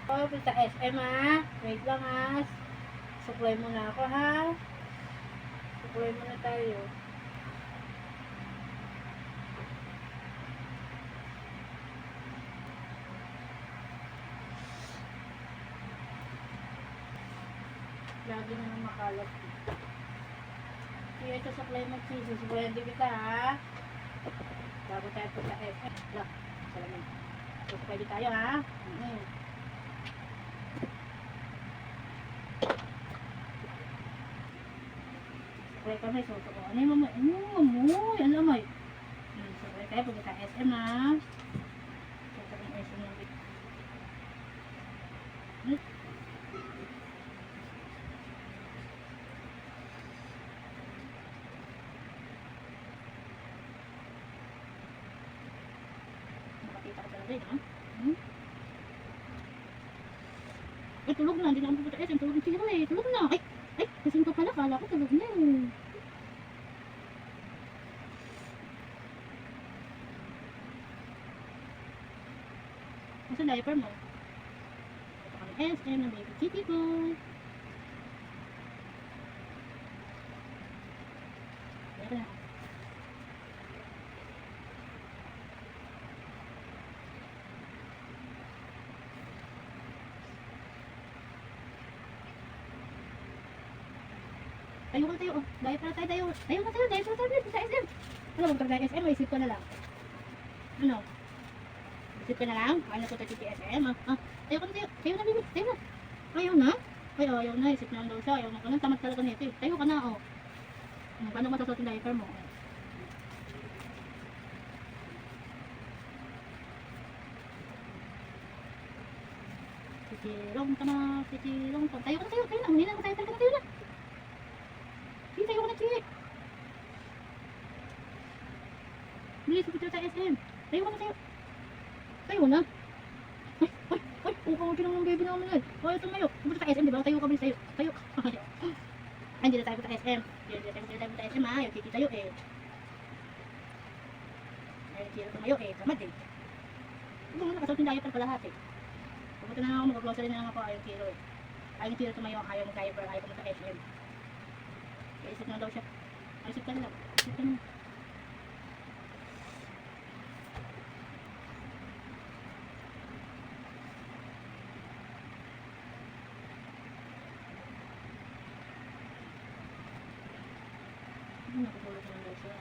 Oh, punta SM ha. Wait lang ha. Supply muna ako ha. Supply muna tayo. Lagi na makalat. Kaya ito supply mo cheese. Supply din kita ha. Bago tayo punta SM. Look, salamin. Supply din tayo ha. Supply kami. So, ano yung mamoy? Ano yung mamoy? Ano mamoy? Supply tayo punta sa SM ha. Punta sa SM na. Nakakita ko talaga yun ha. Ay, tulog na. Hindi na kami pupunta SM. Tulog na sila eh. Tulog na. Ay, kasing ko pala. Kala ko tulog na eh. Nasa diaper mo? Ito kami SM ng baby kitty ko. Ito na. Tayo ka tayo. Oh. Diaper na tayo. Tayo ka tayo. Diaper na tayo. Sa SM. Ano bang pag SM? Isip ko na lang. Ano? Isip ko na lang? Ano ko tayo SM? Tayo ka na tayo. Tayo na baby. Tayo na. Ayaw na? Ay, ayaw na. Isip na lang daw siya. Ayaw na ka na. Tamad talaga nito eh. Tayo ka na oh. Paano matasot yung diaper mo? Titirong ka na. Titirong ka. Tayo ka na tayo. Tayo na. Hindi na. Tayo na. Tayo na. Hindi tayo ka na chick. Bilis, pupunta sa SM. Tayo ka na tayo. Tayo na. Ay, ukawag ka ng baby namin eh. Ayaw tumayo. Pupunta sa SM, di ba? Tayo ka bilis tayo. Tayo. Ay, hindi na tayo punta sa SM. Hindi na tayo punta sa SM ha. Ayaw kiki tayo eh. Ayaw kiki tumayo eh. Tamad eh. Ito nga nakasot yung diaper pala lahat eh. Pupunta na lang ako, mag-grocery na lang ako. Ayaw kilo eh. Ayaw kilo tumayo. Ayaw mag-diaper. Ayaw pumunta sa SM. Isip na daw siya. Isip ka na lang. Isip ka na lang. Nakatulog na daw siya.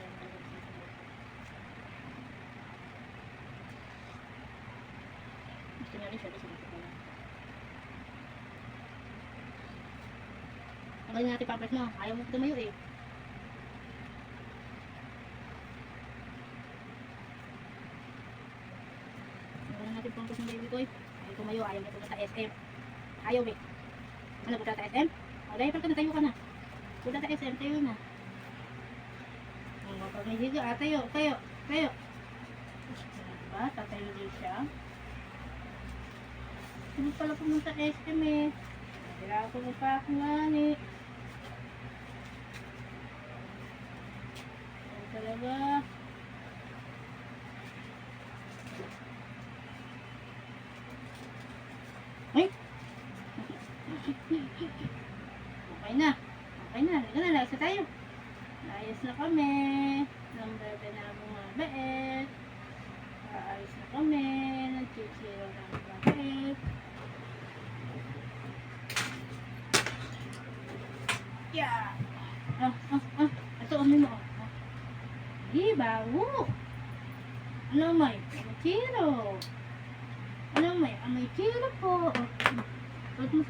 Gusto niya rin siya. Isip ko na. Tanggalin natin pampers mo. Ayaw mo tumayo eh. Tanggalin natin pampers ng baby ko eh. Ayaw tumayo. Ayaw niya punta sa SM. Ayaw eh. Ano, punta sa SM? O, diaper ka na. Tayo ka na. Punta sa SM. Tayo na. Pag may higa, tayo. Diba? Tatayo din siya. Hindi pala pumunta SM eh. Kailangan ko pa ako nga eh. Ayan talaga. Ay! Okay na. Halika na. Layas na tayo. Layas na kami. Number 10 na mga bait. Aalis na kami. Nag-chichiro na mga bait. Yeah! Ito, amoy mo. Bawo. Ano may? Amoy chiro. Ano may? Amoy chiro po. Suot mo.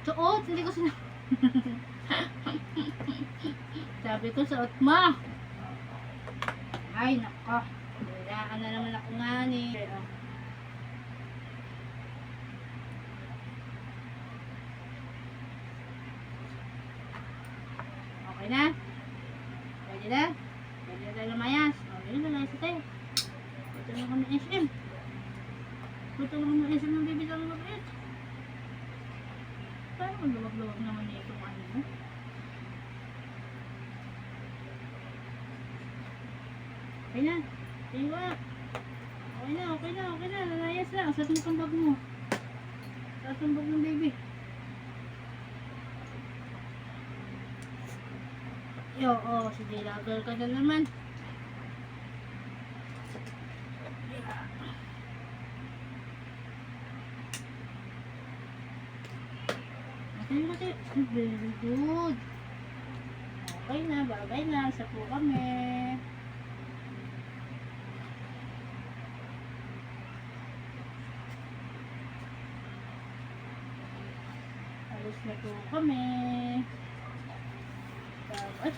Suot, hindi ko sila. Sabi ko, suot mo. Ay, nako. Kailangan na naman ako nga ni. Okay na? Pwede na? Pwede na tayo lumayas. Pwede na lumayas tayo. Punta na kami SM. Punta na kami SM ng baby namin mabait. Parang ang luwag-luwag naman na itong ano mo. Okay na. Tingwa. Okay na, okay na, okay na. Nalayas na. Saan mo pang bag mo? Saan ang bag ng baby? Yo, oh, sige, lagal ka na naman. Okay, okay. Very good. Okay na, bagay na. Sa po kami. Alis na po kami. Ay,